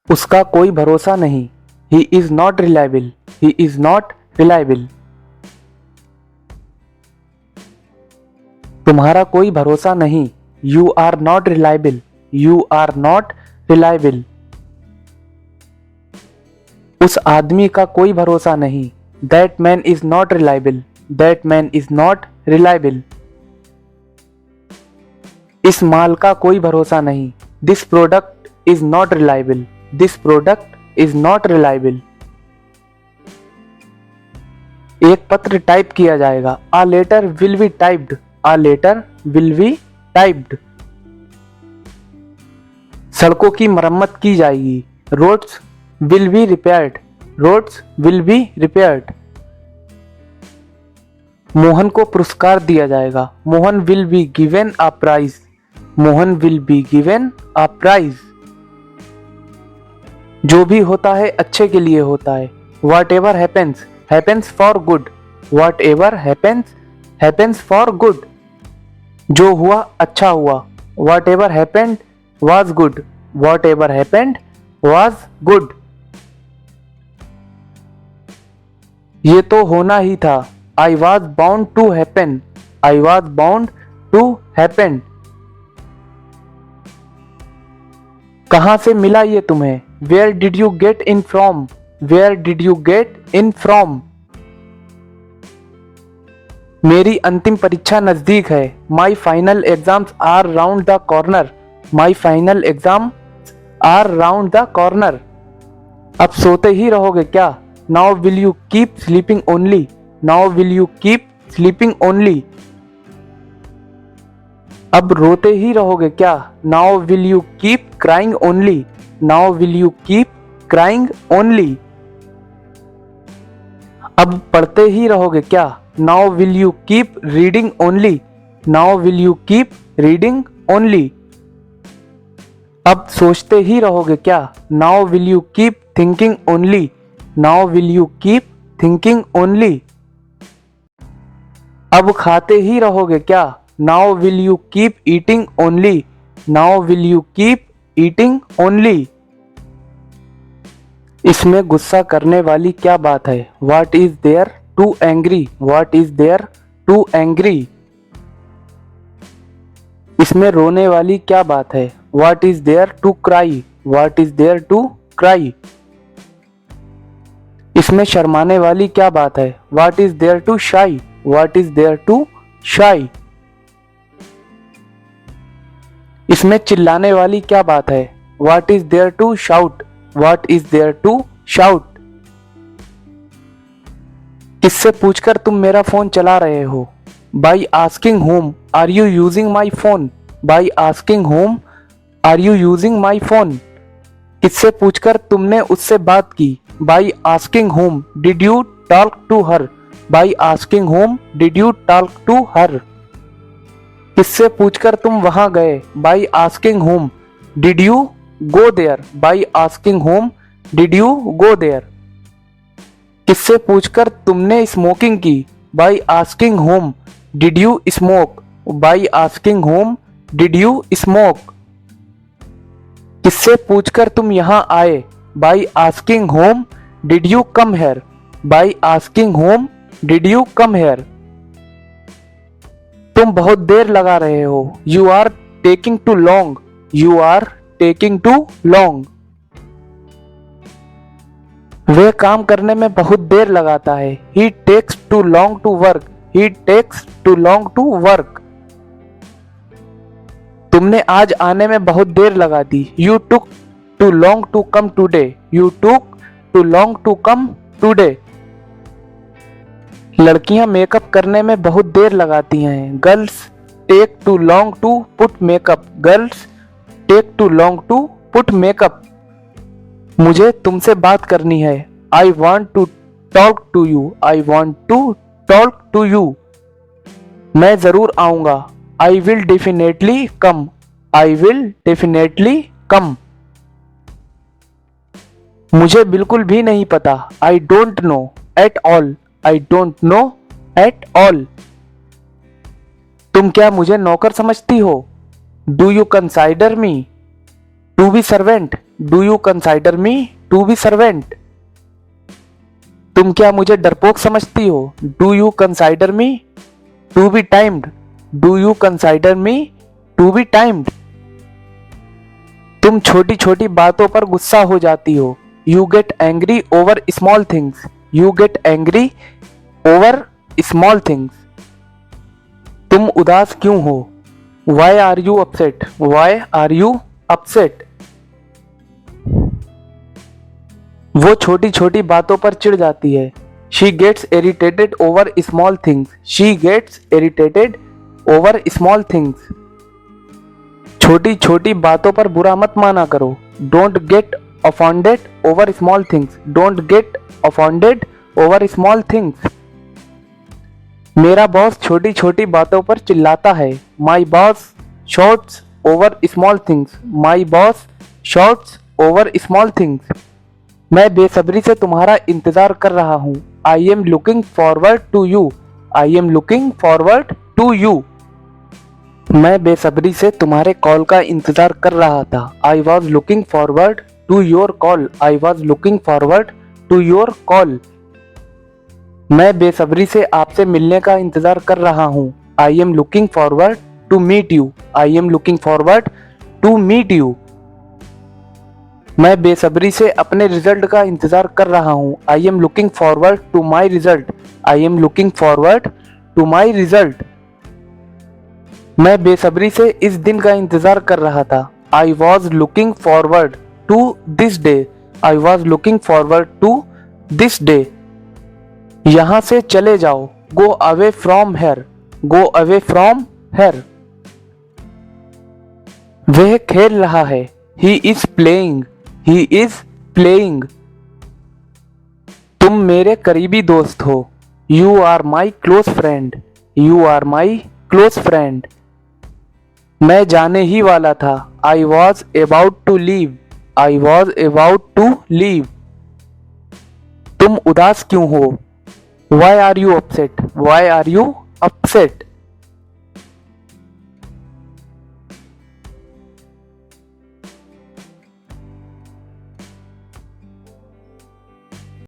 उसका कोई भरोसा नहीं। He is not reliable. He is not reliable. तुम्हारा कोई भरोसा नहीं। You are not reliable. You are not reliable. उस आदमी का कोई भरोसा नहीं। That man is not reliable. That man is not reliable. इस माल का कोई भरोसा नहीं। This product is not reliable. This product is not reliable. एक पत्र टाइप किया जाएगा। A letter will be typed. A letter will be typed. सड़कों की मरम्मत की जाएगी। Roads will be repaired. Roads will be repaired. Mohan को पुरस्कार दिया जाएगा। Mohan will be given a prize. Mohan will be given a prize. जो भी होता है अच्छे के लिए होता है। Whatever happens happens for good. Whatever happens happens for good. जो हुआ अच्छा हुआ। Whatever happened was good. Whatever happened was good. ये तो होना ही था। I was bound to happen. I was bound to happen. कहां से मिला ये तुम्हें। Where did you get in from. Where did you get in from. मेरी अंतिम परीक्षा नजदीक है। My final exams are round the corner. My final exam are round the corner. अब सोते ही रहोगे क्या। Now will you keep sleeping only. Now will you keep sleeping only. अब रोते ही रहोगे क्या। Now will you keep crying only. Now will you keep crying only. अब पढ़ते ही रहोगे क्या। Now will you keep reading only. Now will you keep reading only. अब सोचते ही रहोगे क्या। Now will you keep thinking only. Now will you keep thinking only. अब खाते ही रहोगे क्या। Now will you keep eating only. Now will you keep eating only. इसमें गुस्सा करने वाली क्या बात है। What is there to angry? What is there to angry? इसमें रोने वाली क्या बात है। What is there to cry? What is there to cry? इसमें शर्माने वाली क्या बात है। What is there to shy? What is there to shy? इसमें चिल्लाने वाली क्या बात है। What is there to shout? What is there to shout? किससे पूछकर तुम मेरा फोन चला रहे हो। By asking whom are you using my phone? By asking whom are you using my phone? किससे पूछकर तुमने उससे बात की। By asking whom did you talk to her? By asking whom did you talk to her? किससे पूछकर तुम वहां गए। By asking whom did you go there? By asking whom did you go there? किससे पूछकर तुमने स्मोकिंग की। By asking whom did you smoke? By asking whom did you smoke? किससे पूछकर तुम यहां आए। By asking whom did you come here? By asking whom did you come here? तुम बहुत देर लगा रहे हो। You are taking too long. You are taking too long. वह काम करने में बहुत देर लगाता है। He takes too long to work. He takes too long to work. तुमने आज आने में बहुत देर लगा दी। You took too long to come today. You took too long to come today. लड़कियां मेकअप करने में बहुत देर लगाती हैं। Girls take too long to put makeup. Girls take too long to put makeup. मुझे तुमसे बात करनी है। I want to talk to you. I want to talk to you. मैं जरूर आऊंगा। I will definitely come. I will definitely come. मुझे बिल्कुल भी नहीं पता। I don't know at all. I don't know at all. तुम क्या मुझे नौकर समझती हो। Do you consider me. To be servant, do you consider me to be servant? तुम क्या मुझे डरपोक समझती हो? Do you consider me to be timed, do you consider me to be timed? तुम छोटी छोटी बातों पर गुस्सा हो जाती हो। You get angry over small things, you get angry over small things. तुम उदास क्यों हो? Why are you upset, why are you upset? वो छोटी छोटी बातों पर चिढ़ जाती है। She gets irritated over small things, she gets irritated over small things. छोटी छोटी बातों पर बुरा मत माना करो। Don't get offended over small things, don't get offended over small things. मेरा बॉस छोटी छोटी बातों पर चिल्लाता है। My boss shots over small things, my boss shots over small things. मैं बेसब्री से तुम्हारा इंतजार कर रहा हूँ। I am looking forward to you, I am looking forward to you. मैं बेसब्री से तुम्हारे कॉल का इंतजार कर रहा था। I was looking forward to your call, I was looking forward to your call. मैं बेसब्री से आपसे मिलने का इंतजार कर रहा हूँ। I am looking forward to meet you, I am looking forward to meet you. मैं बेसब्री से अपने रिजल्ट का इंतजार कर रहा हूँ। I am looking forward to my result, I am looking forward to my result. मैं बेसब्री से इस दिन का इंतजार कर रहा था। I was looking forward to this day, I was looking forward to this day. यहां से चले जाओ। Go away from here, go away from here. वह खेल रहा है। He is playing, he is playing. तुम मेरे करीबी दोस्त हो। You are my close friend, you are my close friend. मैं जाने ही वाला था। I was about to leave, I was about to leave. तुम उदास क्यों हो? Why are you upset, why are you upset?